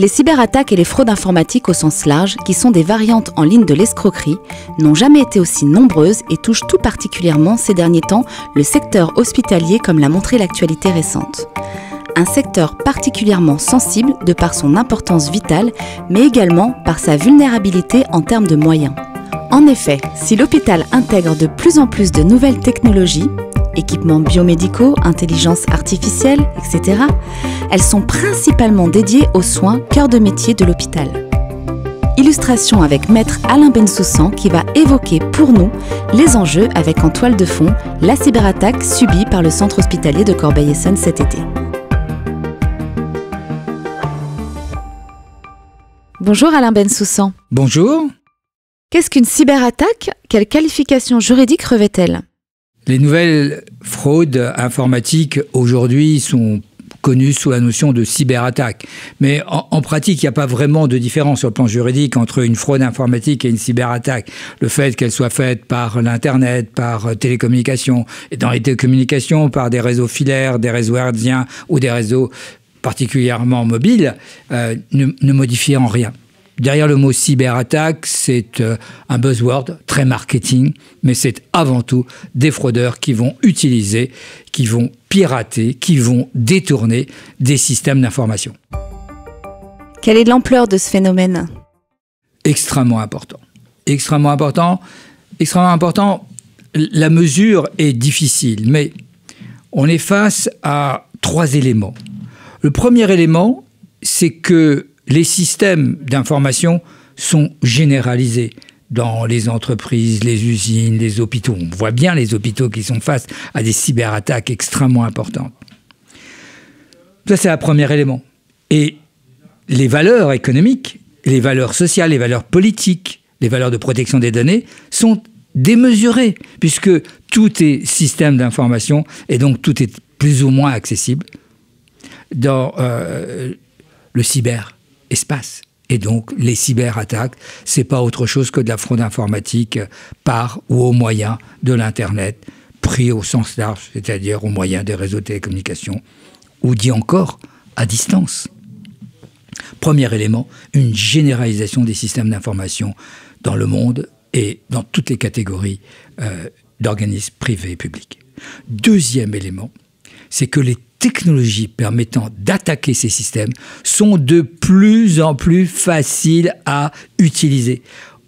Les cyberattaques et les fraudes informatiques au sens large, qui sont des variantes en ligne de l'escroquerie, n'ont jamais été aussi nombreuses et touchent tout particulièrement ces derniers temps le secteur hospitalier comme l'a montré l'actualité récente. Un secteur particulièrement sensible de par son importance vitale, mais également par sa vulnérabilité en termes de moyens. En effet, si l'hôpital intègre de plus en plus de nouvelles technologies, équipements biomédicaux, intelligence artificielle, etc., elles sont principalement dédiées aux soins cœur de métier de l'hôpital. Illustration avec maître Alain Bensoussan qui va évoquer pour nous les enjeux avec en toile de fond la cyberattaque subie par le centre hospitalier de Corbeil-Essonnes cet été. Bonjour Alain Bensoussan. Bonjour. Qu'est-ce qu'une cyberattaque? Quelle qualification juridique revêt-elle? Les nouvelles fraudes informatiques aujourd'hui sont connues sous la notion de cyberattaque. Mais en pratique, il n'y a pas vraiment de différence sur le plan juridique entre une fraude informatique et une cyberattaque. Le fait qu'elle soit faite par l'Internet, par télécommunications, et dans les télécommunications, par des réseaux filaires, des réseaux hertziens ou des réseaux particulièrement mobiles, ne modifie en rien. Derrière le mot cyberattaque, c'est un buzzword très marketing, mais c'est avant tout des fraudeurs qui vont utiliser, qui vont pirater, qui vont détourner des systèmes d'information. Quelle est l'ampleur de ce phénomène? Extrêmement important. Extrêmement important. Extrêmement important. La mesure est difficile, mais on est face à 3 éléments. Le premier élément, c'est que les systèmes d'information sont généralisés dans les entreprises, les usines, les hôpitaux. On voit bien les hôpitaux qui sont face à des cyberattaques extrêmement importantes. Ça, c'est le premier élément. Et les valeurs économiques, les valeurs sociales, les valeurs politiques, les valeurs de protection des données sont démesurées, puisque tout est système d'information et donc tout est plus ou moins accessible dans le cyberespace. Et donc, les cyberattaques, c'est pas autre chose que de la fraude informatique par ou au moyen de l'Internet, pris au sens large, c'est-à-dire au moyen des réseaux de télécommunications, ou dit encore, à distance. Premier élément, une généralisation des systèmes d'information dans le monde et dans toutes les catégories d'organismes privés et publics. Deuxième élément, c'est que les technologies permettant d'attaquer ces systèmes sont de plus en plus faciles à utiliser.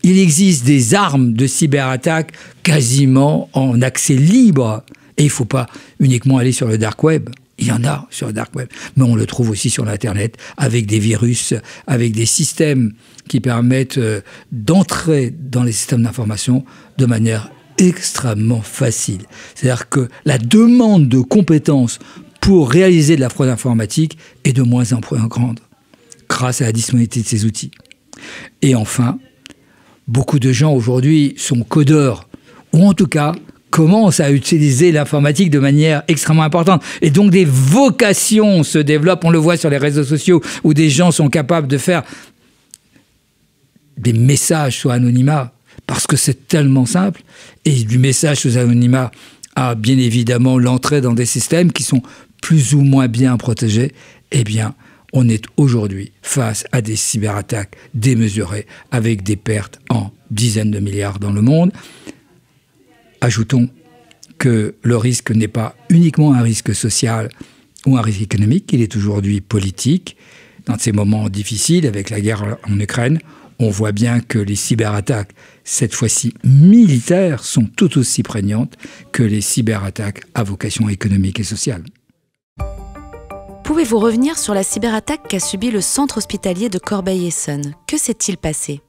Il existe des armes de cyberattaque quasiment en accès libre. Et il ne faut pas uniquement aller sur le dark web. Il y en a sur le dark web, mais on le trouve aussi sur l'Internet, avec des virus, avec des systèmes qui permettent d'entrer dans les systèmes d'information de manière extrêmement facile. C'est-à-dire que la demande de compétences pour réaliser de la fraude informatique est de moins en moins grande, grâce à la disponibilité de ces outils. Et enfin, beaucoup de gens aujourd'hui sont codeurs, ou en tout cas commencent à utiliser l'informatique de manière extrêmement importante. Et donc des vocations se développent, on le voit sur les réseaux sociaux, où des gens sont capables de faire des messages sous anonymat, parce que c'est tellement simple, et du message sous anonymat à bien évidemment l'entrée dans des systèmes qui sont plus ou moins bien protégés, eh bien, on est aujourd'hui face à des cyberattaques démesurées avec des pertes en dizaines de milliards dans le monde. Ajoutons que le risque n'est pas uniquement un risque social ou un risque économique, il est aujourd'hui politique. Dans ces moments difficiles, avec la guerre en Ukraine, on voit bien que les cyberattaques, cette fois-ci militaires, sont tout aussi prégnantes que les cyberattaques à vocation économique et sociale. Pouvez-vous revenir sur la cyberattaque qu'a subie le centre hospitalier de Corbeil-Essonnes? Que s'est-il passé?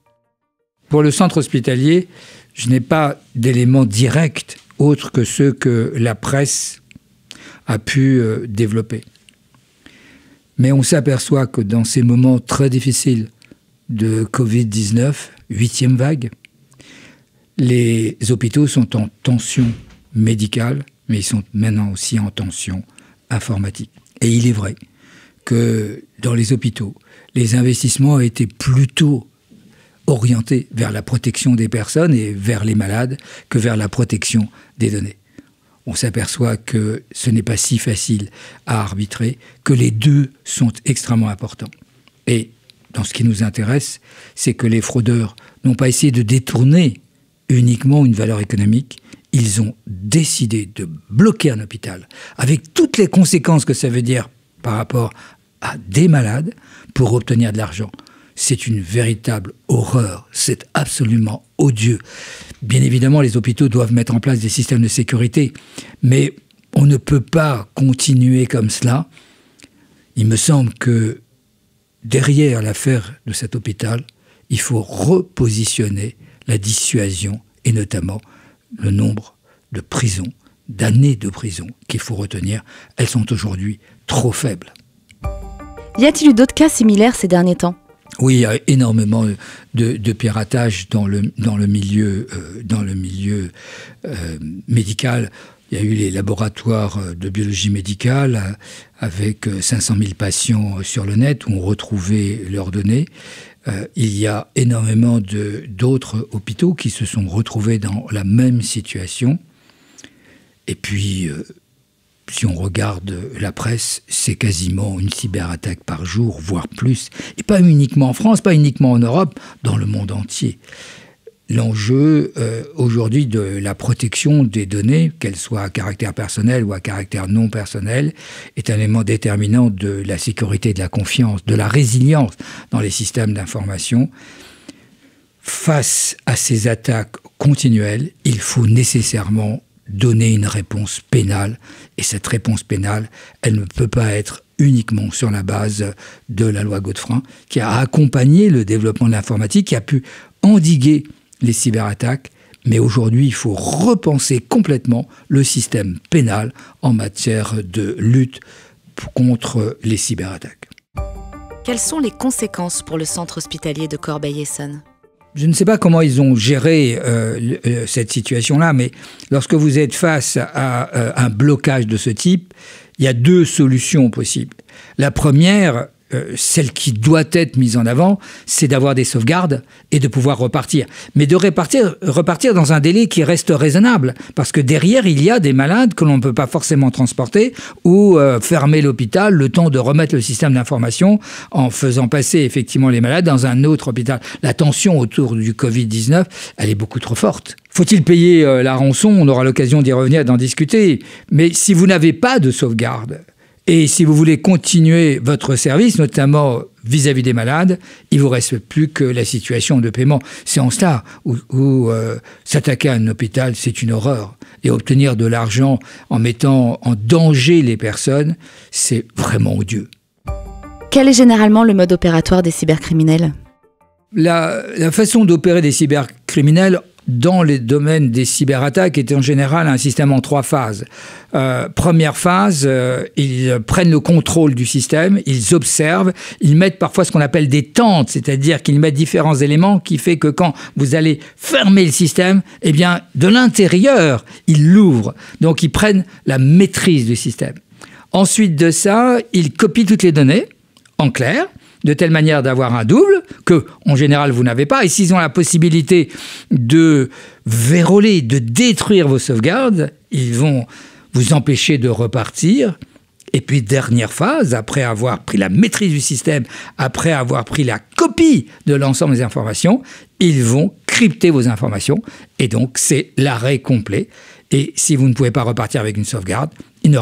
Pour le centre hospitalier, je n'ai pas d'éléments directs autres que ceux que la presse a pu développer. Mais on s'aperçoit que dans ces moments très difficiles de Covid-19, 8e vague, les hôpitaux sont en tension médicale, mais ils sont maintenant aussi en tension informatique. Et il est vrai que dans les hôpitaux, les investissements ont été plutôt orientés vers la protection des personnes et vers les malades que vers la protection des données. On s'aperçoit que ce n'est pas si facile à arbitrer, que les deux sont extrêmement importants. Et dans ce qui nous intéresse, c'est que les fraudeurs n'ont pas essayé de détourner uniquement une valeur économique. Ils ont décidé de bloquer un hôpital, avec toutes les conséquences que ça veut dire par rapport à des malades, pour obtenir de l'argent. C'est une véritable horreur, c'est absolument odieux. Bien évidemment, les hôpitaux doivent mettre en place des systèmes de sécurité, mais on ne peut pas continuer comme cela. Il me semble que derrière l'affaire de cet hôpital, il faut repositionner la dissuasion et notamment le nombre de prisons, d'années de prison qu'il faut retenir. Elles sont aujourd'hui trop faibles. Y a-t-il eu d'autres cas similaires ces derniers temps ? Oui, il y a énormément de piratage dans le milieu médical. Il y a eu les laboratoires de biologie médicale avec 500 000 patients sur le net où on retrouvait leurs données. Il y a énormément d'autres hôpitaux qui se sont retrouvés dans la même situation. Et puis, si on regarde la presse, c'est quasiment une cyberattaque par jour, voire plus. Et pas uniquement en France, pas uniquement en Europe, dans le monde entier. L'enjeu aujourd'hui de la protection des données, qu'elles soient à caractère personnel ou à caractère non personnel, est un élément déterminant de la sécurité, de la confiance, de la résilience dans les systèmes d'information. Face à ces attaques continuelles, il faut nécessairement donner une réponse pénale. Et cette réponse pénale, elle ne peut pas être uniquement sur la base de la loi Godefroy, qui a accompagné le développement de l'informatique, qui a pu endiguer les cyberattaques. Mais aujourd'hui, il faut repenser complètement le système pénal en matière de lutte contre les cyberattaques. Quelles sont les conséquences pour le centre hospitalier de Corbeil-Essonnes ? Je ne sais pas comment ils ont géré cette situation-là, mais lorsque vous êtes face à un blocage de ce type, il y a deux solutions possibles. La première, celle qui doit être mise en avant, c'est d'avoir des sauvegardes et de pouvoir repartir. Mais de repartir dans un délai qui reste raisonnable, parce que derrière, il y a des malades que l'on ne peut pas forcément transporter ou fermer l'hôpital le temps de remettre le système d'information en faisant passer effectivement les malades dans un autre hôpital. La tension autour du Covid-19, elle est beaucoup trop forte. Faut-il payer la rançon ? On aura l'occasion d'y revenir, d'en discuter. Mais si vous n'avez pas de sauvegarde, et si vous voulez continuer votre service, notamment vis-à-vis des malades, il ne vous reste plus que la situation de paiement. C'est en cela où s'attaquer à un hôpital, c'est une horreur. Et obtenir de l'argent en mettant en danger les personnes, c'est vraiment odieux. Quel est généralement le mode opératoire des cybercriminels ? La façon d'opérer des cybercriminels dans les domaines des cyberattaques est en général un système en 3 phases. Première phase, ils prennent le contrôle du système, ils observent, ils mettent parfois ce qu'on appelle des tentes, c'est-à-dire qu'ils mettent différents éléments qui fait que quand vous allez fermer le système, eh bien, de l'intérieur, ils l'ouvrent. Donc, ils prennent la maîtrise du système. Ensuite de ça, ils copient toutes les données, en clair, de telle manière d'avoir un double que, en général, vous n'avez pas. Et s'ils ont la possibilité de verrouiller, de détruire vos sauvegardes, ils vont vous empêcher de repartir. Et puis, dernière phase, après avoir pris la maîtrise du système, après avoir pris la copie de l'ensemble des informations, ils vont crypter vos informations. Et donc, c'est l'arrêt complet. Et si vous ne pouvez pas repartir avec une sauvegarde, il ne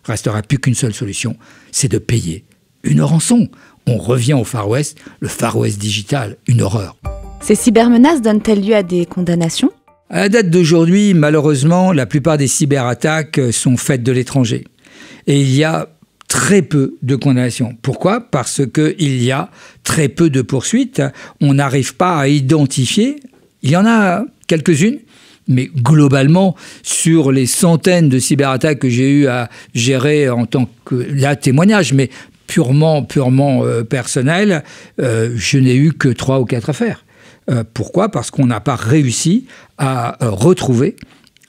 restera plus qu'une seule solution, c'est de payer une rançon. On revient au Far West, le Far West digital, une horreur. Ces cybermenaces donnent-elles lieu à des condamnations ? À la date d'aujourd'hui, malheureusement, la plupart des cyberattaques sont faites de l'étranger. Et il y a très peu de condamnations. Pourquoi ? Parce qu'il y a très peu de poursuites. On n'arrive pas à identifier. Il y en a quelques-unes. Mais globalement, sur les centaines de cyberattaques que j'ai eu à gérer en tant que témoignage, mais purement personnel, je n'ai eu que 3 ou 4 affaires. Pourquoi ? Parce qu'on n'a pas réussi à retrouver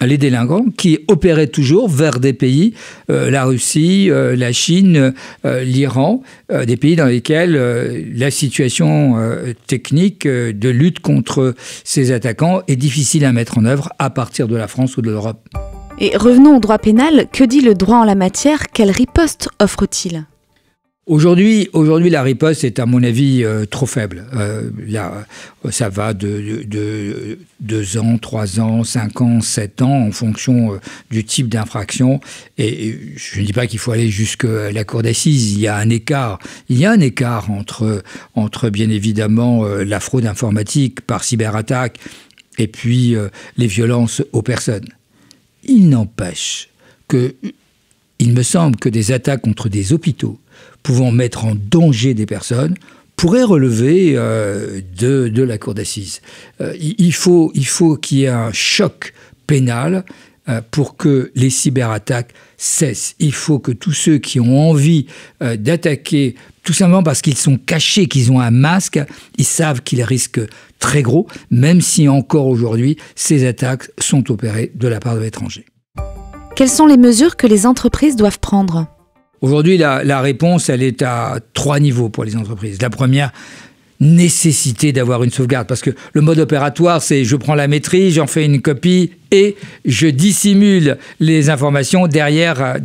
les délinquants qui opéraient toujours vers des pays, la Russie, la Chine, l'Iran, des pays dans lesquels la situation technique de lutte contre ces attaquants est difficile à mettre en œuvre à partir de la France ou de l'Europe. Et revenons au droit pénal. Que dit le droit en la matière ? Quelle riposte offre-t-il ? Aujourd'hui, la riposte est, à mon avis, trop faible. Là, ça va de 2 ans, 3 ans, 5 ans, 7 ans, en fonction du type d'infraction. Et je ne dis pas qu'il faut aller jusqu'à la cour d'assises. Il y a un écart. Il y a un écart entre bien évidemment, la fraude informatique par cyberattaque et puis les violences aux personnes. Il n'empêche il me semble que des attaques contre des hôpitaux pouvant mettre en danger des personnes pourraient relever de la cour d'assises. Il faut qu'il y ait un choc pénal pour que les cyberattaques cessent. Il faut que tous ceux qui ont envie d'attaquer, tout simplement parce qu'ils sont cachés, qu'ils ont un masque, ils savent qu'ils risquent très gros, même si encore aujourd'hui, ces attaques sont opérées de la part de l'étranger. Quelles sont les mesures que les entreprises doivent prendre ? Aujourd'hui, la réponse, elle est à 3 niveaux pour les entreprises. La première, nécessité d'avoir une sauvegarde, parce que le mode opératoire, c'est je prends la maîtrise, j'en fais une copie et je dissimule les informations derrière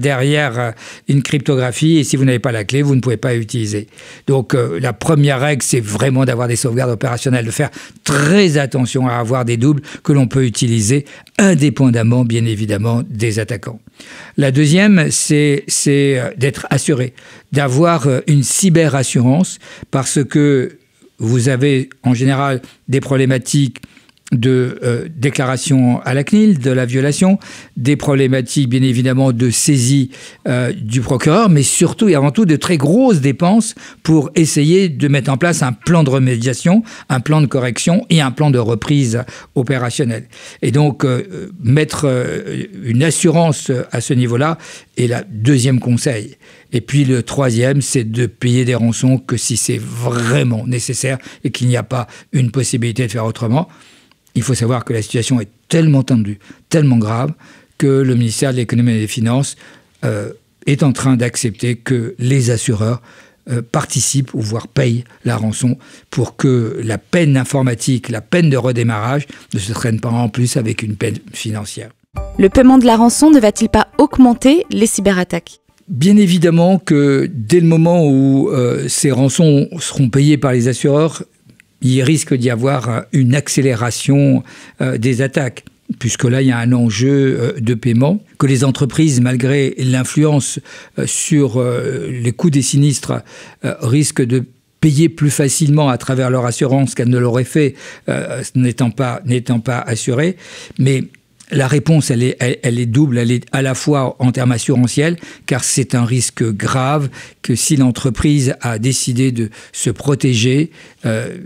une cryptographie, et si vous n'avez pas la clé, vous ne pouvez pas utiliser. Donc la première règle, c'est vraiment d'avoir des sauvegardes opérationnelles, de faire très attention à avoir des doubles que l'on peut utiliser indépendamment, bien évidemment, des attaquants. La deuxième, c'est d'être assuré, d'avoir une cyberassurance, parce que vous avez en général des problématiques de déclaration à la CNIL, de la violation, des problématiques bien évidemment de saisie du procureur, mais surtout et avant tout de très grosses dépenses pour essayer de mettre en place un plan de remédiation, un plan de correction et un plan de reprise opérationnelle. Et donc mettre une assurance à ce niveau-là est le deuxième conseil. Et puis le troisième, c'est de payer des rançons que si c'est vraiment nécessaire et qu'il n'y a pas une possibilité de faire autrement. Il faut savoir que la situation est tellement tendue, tellement grave, que le ministère de l'Économie et des Finances est en train d'accepter que les assureurs participent ou voire payent la rançon pour que la peine informatique, la peine de redémarrage ne se traîne pas en plus avec une peine financière. Le paiement de la rançon ne va-t-il pas augmenter les cyberattaques ? Bien évidemment que dès le moment où ces rançons seront payées par les assureurs, il risque d'y avoir une accélération des attaques, puisque là, il y a un enjeu de paiement, que les entreprises, malgré l'influence sur les coûts des sinistres, risquent de payer plus facilement à travers leur assurance qu'elles ne l'auraient fait n'étant pas assurées. Mais la réponse, elle est double. Elle est à la fois en termes assurantiels, car c'est un risque grave que si l'entreprise a décidé de se protéger,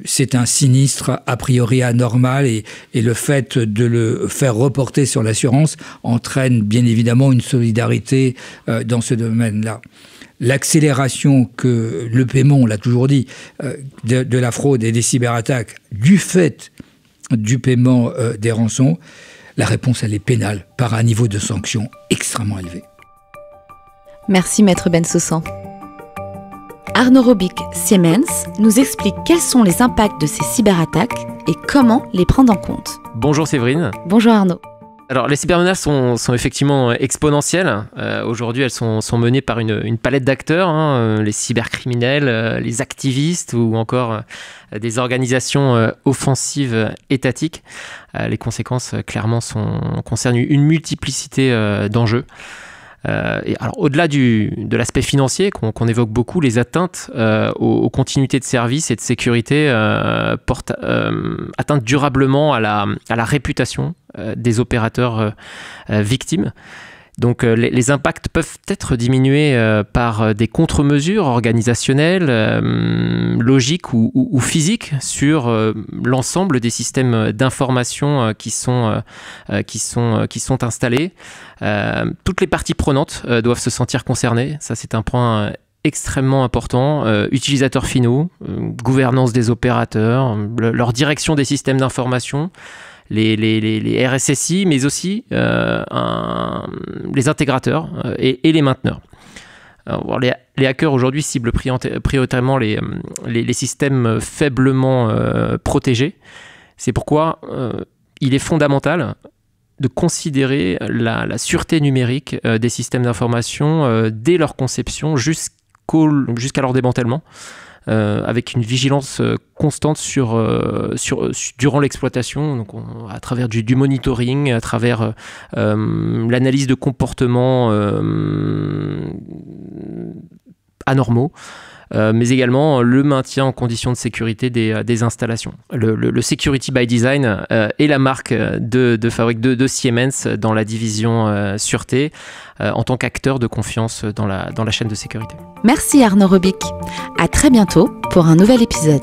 c'est un sinistre a priori anormal, et le fait de le faire reporter sur l'assurance entraîne bien évidemment une solidarité dans ce domaine-là. L'accélération que le paiement, on l'a toujours dit, de la fraude et des cyberattaques du fait du paiement des rançons, la réponse, elle est pénale, par un niveau de sanction extrêmement élevé. Merci, Maître Bensoussan. Arnaud Robic, Siemens, nous explique quels sont les impacts de ces cyberattaques et comment les prendre en compte. Bonjour Séverine. Bonjour Arnaud. Alors, les cybermenaces sont effectivement exponentielles. Aujourd'hui, elles sont menées par une palette d'acteurs, les cybercriminels, les activistes ou encore des organisations offensives étatiques. Les conséquences, clairement, concernent une multiplicité d'enjeux. Et alors, au-delà de l'aspect financier qu'on évoque beaucoup, les atteintes aux continuités de service et de sécurité portent atteinte durablement à la réputation des opérateurs victimes. Donc les impacts peuvent être diminués par des contre-mesures organisationnelles, logiques ou physiques sur l'ensemble des systèmes d'information qui sont installés. Toutes les parties prenantes doivent se sentir concernées. Ça, c'est un point extrêmement important. Utilisateurs finaux, gouvernance des opérateurs, leur direction des systèmes d'information, les RSSI, mais aussi les intégrateurs et les mainteneurs. Alors, les hackers aujourd'hui ciblent prioritairement les systèmes faiblement protégés. C'est pourquoi il est fondamental de considérer la sûreté numérique des systèmes d'information dès leur conception jusqu'à leur démantèlement, avec une vigilance constante durant l'exploitation, donc à travers du monitoring, à travers l'analyse de comportements anormaux, mais également le maintien en conditions de sécurité des installations. Le Security by Design est la marque de fabrique de Siemens dans la division sûreté, en tant qu'acteur de confiance dans la chaîne de sécurité. Merci Arnaud Robic. À très bientôt pour un nouvel épisode.